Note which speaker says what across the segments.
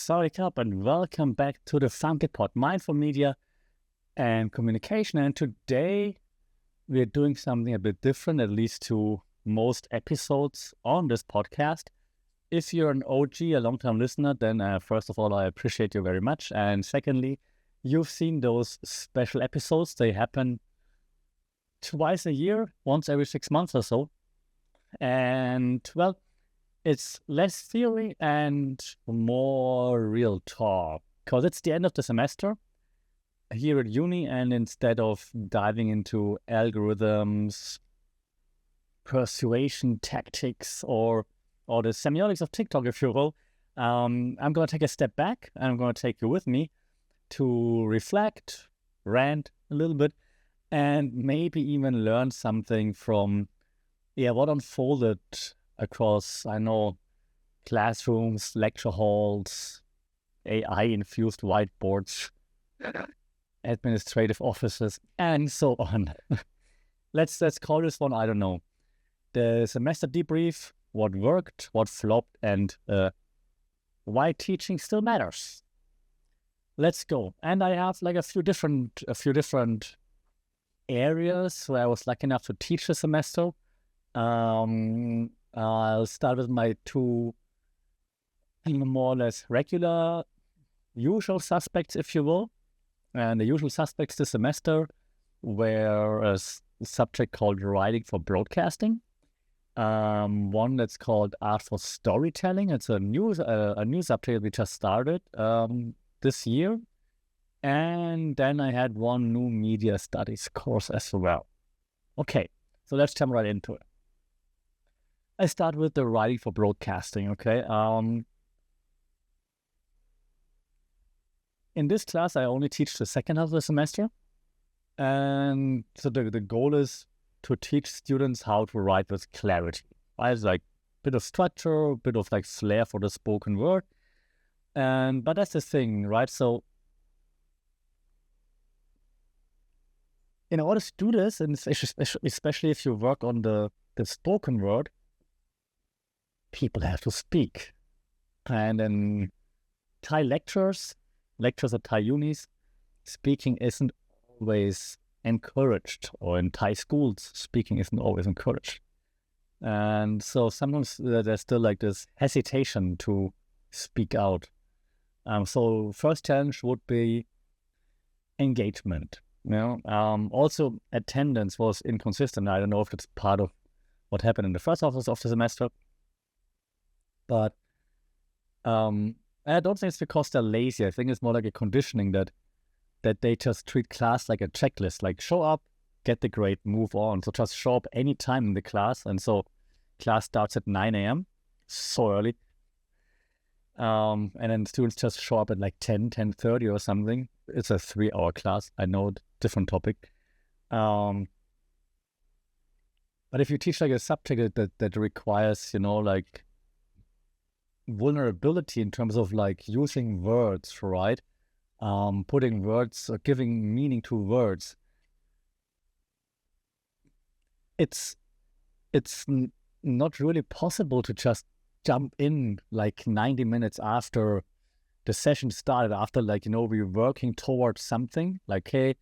Speaker 1: Sawadee Krap, and welcome back to the Funky Pod, Mindful Media and Communication. And today we're doing something a bit different, at least to most episodes on this podcast. If you're an OG, a long-time listener, then first of all, I appreciate you very much. And secondly, you've seen those special episodes. They happen twice a year, once every 6 months or so. And well, it's less theory and more real talk, because it's the end of the semester here at uni, and instead of diving into algorithms, persuasion tactics, or the semiotics of TikTok, if you will, I'm going to take a step back, and I'm going to take you with me to reflect, rant a little bit, and maybe even learn something from what unfolded across, I know, classrooms, lecture halls, AI-infused whiteboards, administrative offices, and so on. Let's call this one, I don't know, the semester debrief, what worked, what flopped, and why teaching still matters. Let's go. And I have like a few different areas where I was lucky enough to teach this semester. I'll start with my two more or less regular usual suspects, if you will. And the usual suspects this semester were a subject called Writing for Broadcasting. One that's called Art for Storytelling. It's a new subject we just started this year. And then I had one new media studies course as well. Okay, so let's jump right into it. I start with the Writing for Broadcasting, okay? In this class, I only teach the second half of the semester. And so the goal is to teach students how to write with clarity. Right? It's like a bit of structure, a bit of like flair for the spoken word. But that's the thing, right? So in order to do this, and especially if you work on the spoken word, people have to speak. And in Thai lectures at Thai Unis, speaking isn't always encouraged, or in Thai schools, speaking isn't always encouraged. And so sometimes there's still like this hesitation to speak out. So first challenge would be engagement. Also attendance was inconsistent. I don't know if it's part of what happened in the first half of the semester, but I don't think it's because they're lazy. I think it's more like a conditioning that they just treat class like a checklist, like show up, get the grade, move on. So just show up any time in the class. And so class starts at 9 a.m., so early. And then students just show up at like 10:30 or something. It's a 3-hour class. I know, different topic. But if you teach like a subject that requires, like vulnerability in terms of like using words, right? Putting words or giving meaning to words, it's not really possible to just jump in like 90 minutes after the session started, after we're working towards something like, hey,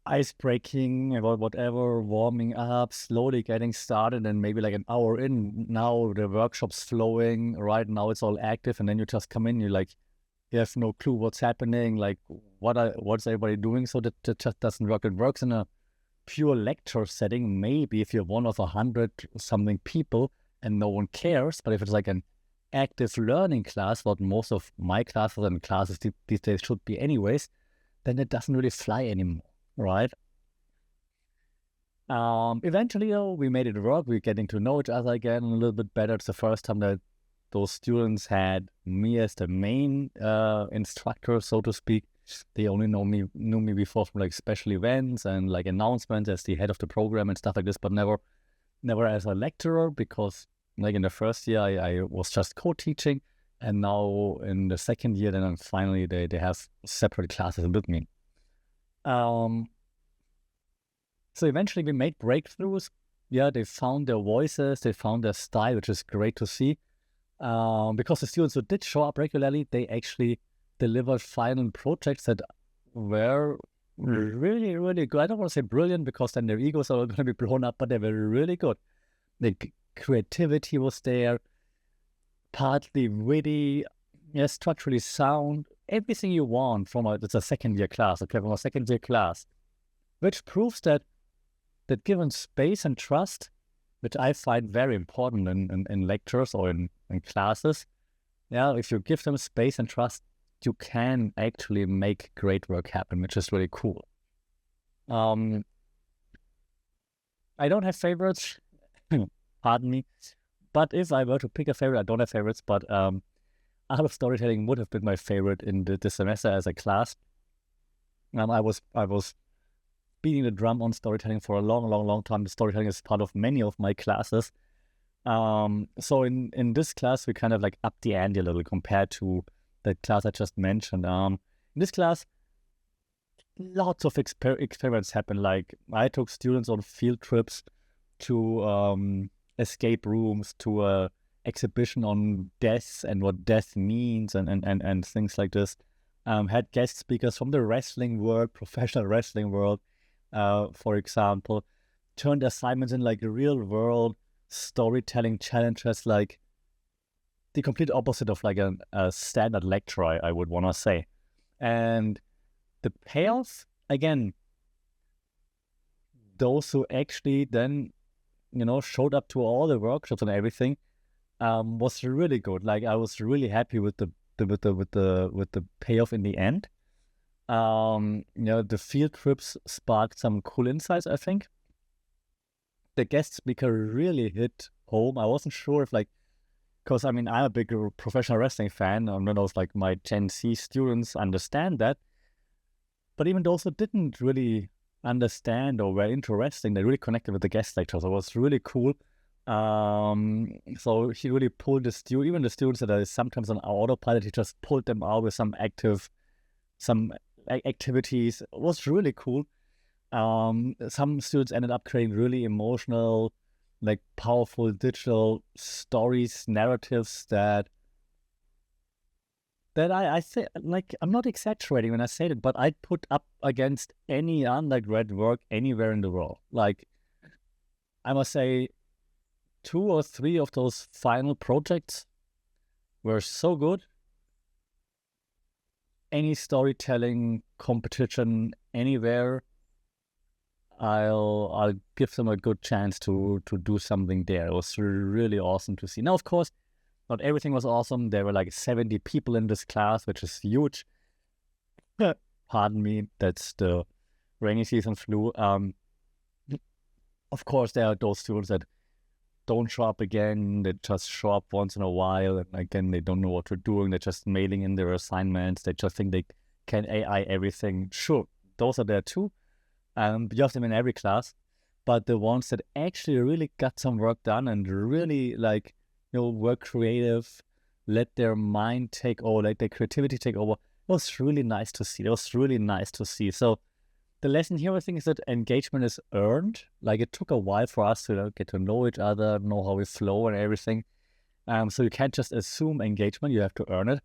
Speaker 1: ice breaking about whatever, warming up, slowly getting started, and maybe like an hour in, now the workshop's flowing, right? Now it's all active, and then you just come in, you have no clue what's happening, like what's everybody doing. So that just doesn't work. It works in a pure lecture setting, maybe if you're one of 100 something people and no one cares. But if it's like an active learning class, what most of my classes and classes these days should be anyways, then it doesn't really fly anymore. Right. Eventually, though, we made it work. We're getting to know each other again a little bit better. It's the first time that those students had me as the main instructor, so to speak. They only knew me before from like special events and like announcements as the head of the program and stuff like this, but never as a lecturer, because like in the first year I was just co-teaching, and now in the second year, then finally they have separate classes with me. So eventually we made breakthroughs. Yeah, they found their voices, they found their style, which is great to see. because the students who did show up regularly, they actually delivered final projects that were really, really good. I don't want to say brilliant because then their egos are going to be blown up, but they were really good. The creativity was there, partly witty, structurally sound, everything you want from it's a second-year class, okay, from a second-year class, which proves that given space and trust, which I find very important in lectures or in classes, if you give them space and trust, you can actually make great work happen, which is really cool. I don't have favorites, pardon me, but if I were to pick a favorite, I don't have favorites, but art of storytelling would have been my favorite in this semester as a class. I was beating the drum on storytelling for a long time. The storytelling is part of many of my classes. So in this class, we kind of like up the ante a little compared to the class I just mentioned. In this class, lots of experiments happen. Like I took students on field trips to escape rooms, to a exhibition on death and what death means and things like this. Had guest speakers from the wrestling world, professional wrestling world, for example. Turned assignments in like real world storytelling challenges, like the complete opposite of like a standard lecture, I would want to say. And the payoff, again, those who actually then, showed up to all the workshops and everything, was really good. Like I was really happy with the payoff in the end. The field trips sparked some cool insights, I think. The guest speaker really hit home. I wasn't sure if because I'm a big professional wrestling fan, and I know like my Gen Z students understand that. But even those who didn't really understand or were into wrestling, they really connected with the guest lecture. So it was really cool. So he really pulled even the students that are sometimes on autopilot, he just pulled them out with some activities. It was really cool. Some students ended up creating really emotional, like powerful digital stories, narratives that I say, like, I'm not exaggerating when I say that, but I'd put up against any undergrad work anywhere in the world. Like, I must say, 2 or 3 of those final projects were so good. Any storytelling competition anywhere, I'll give them a good chance to do something there. It was really awesome to see. Now, of course, not everything was awesome. There were like 70 people in this class, which is huge. Pardon me, that's the rainy season flu. Of course, there are those students that don't show up again. They just show up once in a while, and again, they don't know what they're doing. They're just mailing in their assignments. They just think they can AI everything. Sure, those are there too. You have them in every class, but the ones that actually really got some work done and really were creative, let their mind take over, let their creativity take over, it was really nice to see. So the lesson here, I think, is that engagement is earned. Like, it took a while for us to get to know each other, know how we flow and everything. So you can't just assume engagement, you have to earn it.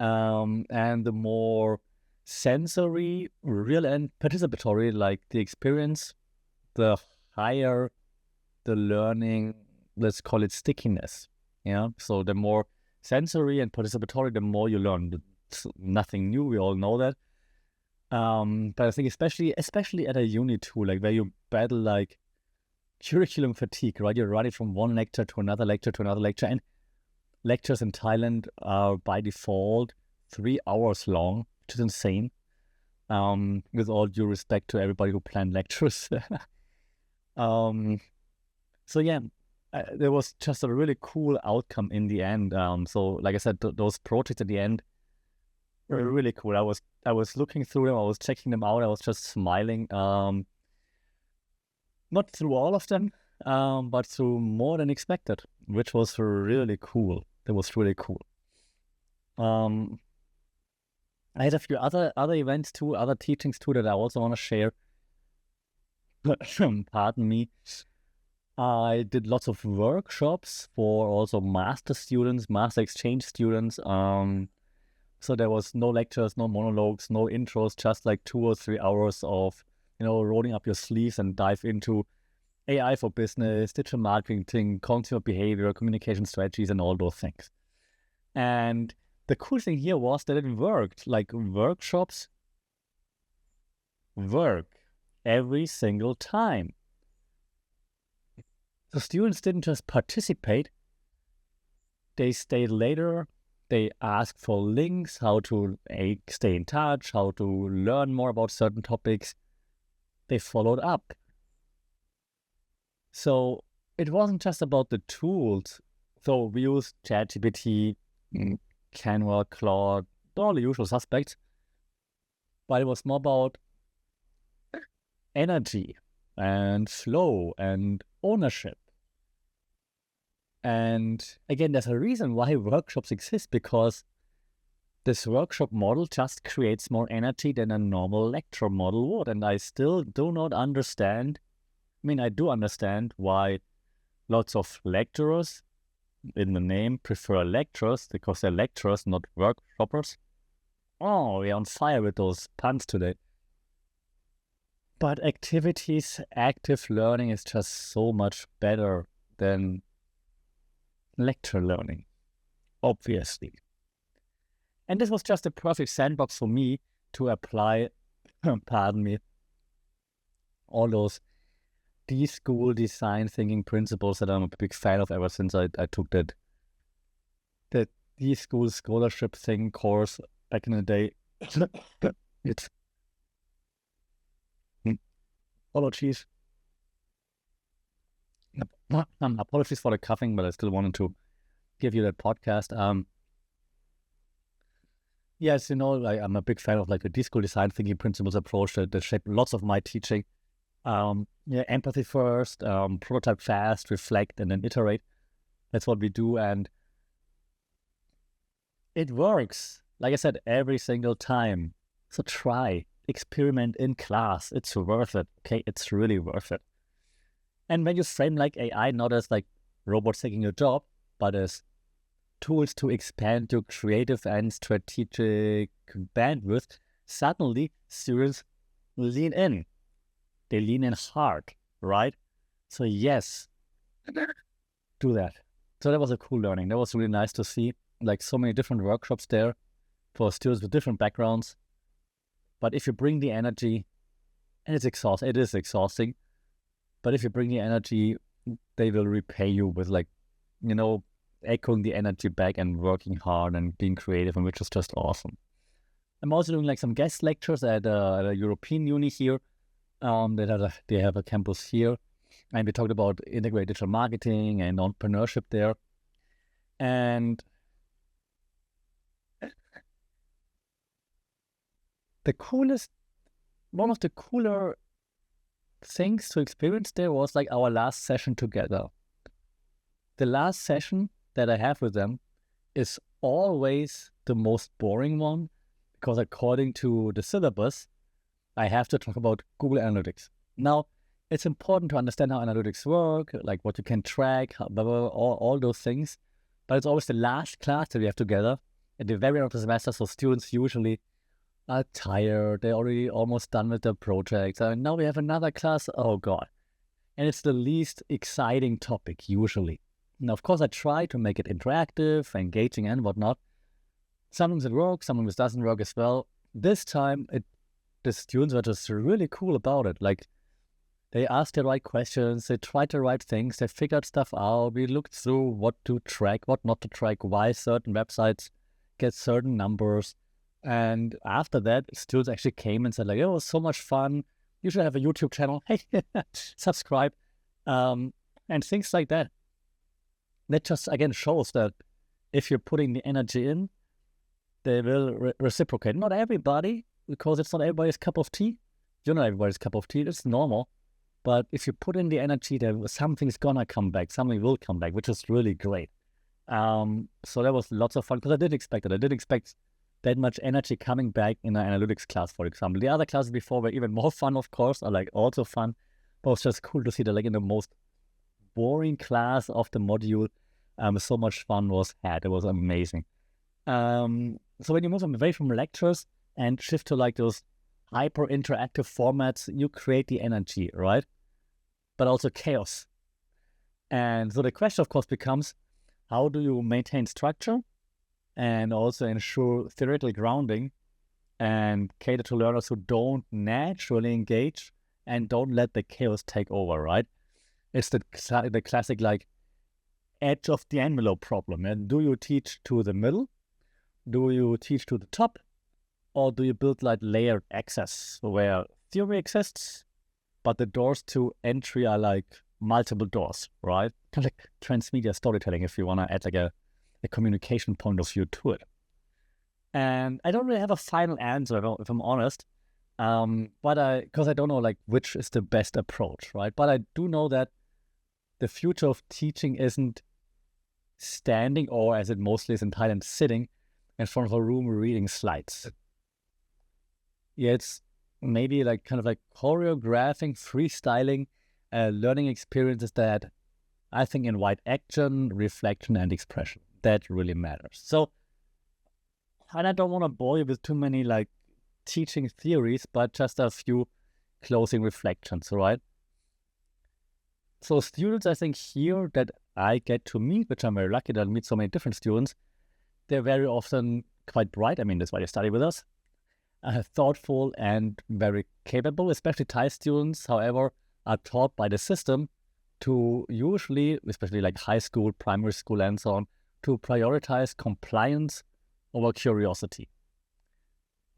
Speaker 1: And the more sensory, real and participatory, like the experience, the higher the learning, let's call it stickiness. So the more sensory and participatory, the more you learn. It's nothing new, we all know that. But I think especially at a uni too, like where you battle like curriculum fatigue, right? You're running from one lecture to another lecture and lectures in Thailand are by default 3 hours long, which is insane. With all due respect to everybody who planned lectures. So yeah, there was just a really cool outcome in the end. So like I said, those projects at the end were really cool. I was looking through them, I was checking them out, I was just smiling. Not through all of them, but through more than expected, which was really cool. That was really cool. I had a few other events too, other teachings too that I also want to share. Pardon me. I did lots of workshops for also master students, master exchange students. So there was no lectures, no monologues, no intros, just like 2 or 3 hours of, rolling up your sleeves and dive into AI for business, digital marketing, consumer behavior, communication strategies, and all those things. And the cool thing here was that it worked. Like, workshops work every single time. The students didn't just participate, they stayed later, they asked for links, how to stay in touch, how to learn more about certain topics. They followed up. So it wasn't just about the tools. So we used ChatGPT, Canva, Claude, all the usual suspects. But it was more about energy and flow and ownership. And again, there's a reason why workshops exist, because this workshop model just creates more energy than a normal lecture model would. And I still do not understand. I mean, I do understand why lots of lecturers, in the name, prefer lecturers, because they're lecturers, not workshoppers. Oh, we're on fire with those puns today. But activities, active learning is just so much better than lecture learning, obviously. And this was just a perfect sandbox for me to apply, pardon me, all those d.school design thinking principles that I'm a big fan of ever since I took that d.school scholarship thing course back in the day. It's apologies. Apologies for the coughing, but I still wanted to give you that podcast. Yes, I'm a big fan of like the d.school design thinking principles approach that shaped lots of my teaching. Empathy first, prototype fast, reflect, and then iterate. That's what we do, and it works. Like I said, every single time. So try, experiment in class. It's worth it. Okay, it's really worth it. And when you frame like AI not as like robots taking your job, but as tools to expand your creative and strategic bandwidth, suddenly students lean in. They lean in hard, right? So yes, do that. So that was a cool learning. That was really nice to see, like, so many different workshops there for students with different backgrounds. But if you bring the energy, and it is exhausting, but if you bring the energy, they will repay you with, like, echoing the energy back and working hard and being creative, and which is just awesome. I'm also doing like some guest lectures at a European uni here. They have a campus here, and we talked about integrated digital marketing and entrepreneurship there. And one of the cooler things to experience there was like our last session together. The last session that I have with them is always the most boring one, because according to the syllabus, I have to talk about Google Analytics. Now, it's important to understand how analytics work, like what you can track, all those things. But it's always the last class that we have together at the very end of the semester. So students usually are tired. They're already almost done with their projects. And now we have another class. Oh, God. And it's the least exciting topic, usually. Now, of course, I try to make it interactive, engaging, and whatnot. Sometimes it works, sometimes it doesn't work as well. This time, the students were just really cool about it. Like, they asked the right questions, they tried the right things, they figured stuff out. We looked through what to track, what not to track, why certain websites get certain numbers. And after that, students actually came and said, like, "Oh, it was so much fun. You should have a YouTube channel. Hey, subscribe." And things like that. That just, again, shows that if you're putting the energy in, they will reciprocate. Not everybody, because it's not everybody's cup of tea. You're not everybody's cup of tea. It's normal. But if you put in the energy, something's gonna come back. Something will come back, which is really great. So that was lots of fun, because I did expect it. I did expect that much energy coming back in an analytics class, for example. The other classes before were even more fun, of course, are like also fun. But it was just cool to see that, like, in the most boring class of the module, so much fun was had. It was amazing. So when you move away from lectures and shift to like those hyper interactive formats, you create the energy, right? But also chaos. And so the question, of course, becomes, how do you maintain structure and also ensure theoretical grounding and cater to learners who don't naturally engage and don't let the chaos take over, right? It's the classic like edge of the envelope problem. And do you teach to the middle? Do you teach to the top? Or do you build like layered access where theory exists, but the doors to entry are like multiple doors, right? Kind of like transmedia storytelling if you want to add like a communication point of view to it. And I don't really have a final answer if I'm honest, because I don't know like which is the best approach, right? But I do know that the future of teaching isn't standing, or as it mostly is in Thailand, sitting in front of a room reading slides. Yeah, it's maybe like kind of like choreographing, freestyling, learning experiences that I think invite action, reflection, and expression. That really matters. So, and I don't want to bore you with too many like teaching theories, but just a few closing reflections, right? So students, I think here that I get to meet, which I'm very lucky that I meet so many different students, they're very often quite bright. I mean, that's why they study with us. Thoughtful and very capable, especially Thai students, however, are taught by the system to usually, especially like high school, primary school, and so on, to prioritize compliance over curiosity.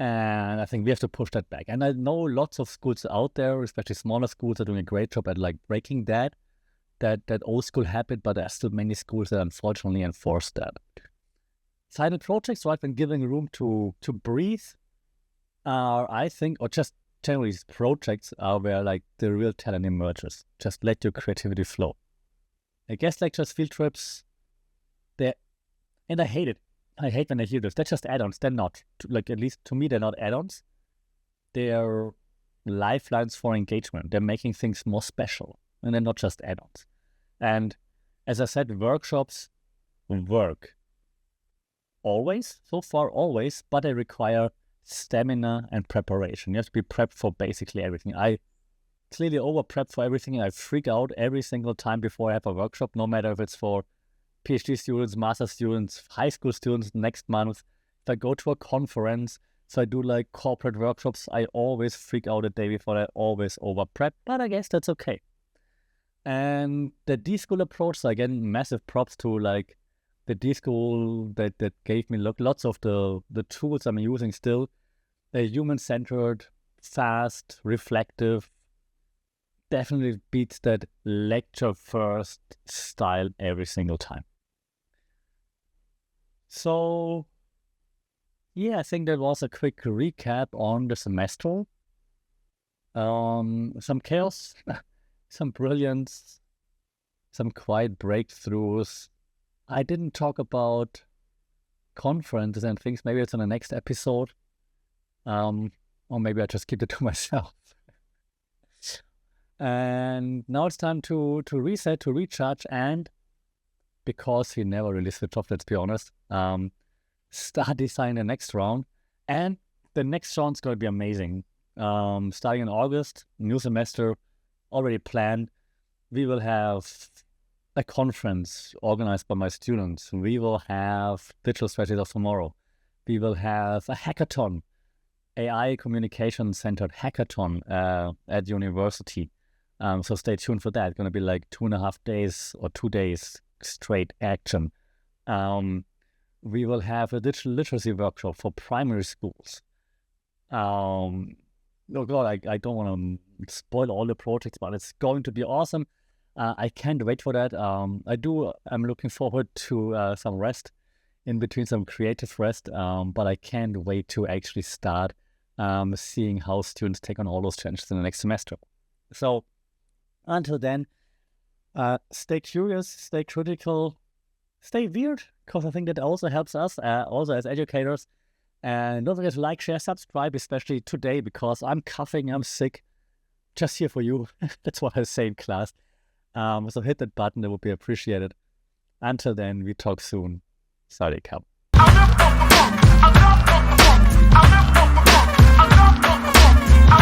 Speaker 1: And I think we have to push that back. And I know lots of schools out there, especially smaller schools, are doing a great job at like breaking that old school habit, but there are still many schools that unfortunately enforce that. Final projects, right, when giving room to breathe, are, I think, or just generally projects are where like the real talent emerges. Just let your creativity flow. I guess lectures, field trips, and I hate it. I hate when I hear this. They're just add-ons. They're not. Like, at least to me, they're not add-ons. They're lifelines for engagement. They're making things more special. And they're not just add-ons. And as I said, workshops work. Always, so far always, but they require stamina and preparation. You have to be prepped for basically everything. I clearly over-prep for everything, and I freak out every single time before I have a workshop, no matter if it's for PhD students, master students, high school students next month. If I go to a conference, if I do like corporate workshops, I always freak out the day before. I always over-prep, but I guess that's okay. And the d.school approach, so again, massive props to like the d.school that gave me lots of the tools I'm using still. They're human-centered, fast, reflective. Definitely beats that lecture-first style every single time. So, yeah, I think that was a quick recap on the semester. Some chaos, some brilliance, some quiet breakthroughs. I didn't talk about conferences and things. Maybe it's in the next episode. Or maybe I just keep it to myself. And now it's time to reset, to recharge, and because we never really switch off, let's be honest, start designing the next round. And the next round's going to be amazing. Starting in August, new semester already planned. We will have a conference organized by my students. We will have Digital Strategies of Tomorrow. We will have a hackathon, AI communication centered hackathon at university. So stay tuned for that. It's going to be like 2.5 days or 2 days straight action. We will have a digital literacy workshop for primary schools. Oh God, I don't want to spoil all the projects, but it's going to be awesome. I can't wait for that. I'm looking forward to some rest in between, some creative rest, but I can't wait to actually start seeing how students take on all those challenges in the next semester. So until then, stay curious, stay critical, stay weird, because I think that also helps us, also as educators. And don't forget to like, share, subscribe, especially today, because I'm coughing, I'm sick, just here for you. That's what I say in class. So hit that button, that would be appreciated. Until then, we talk soon. Sorry, Cap.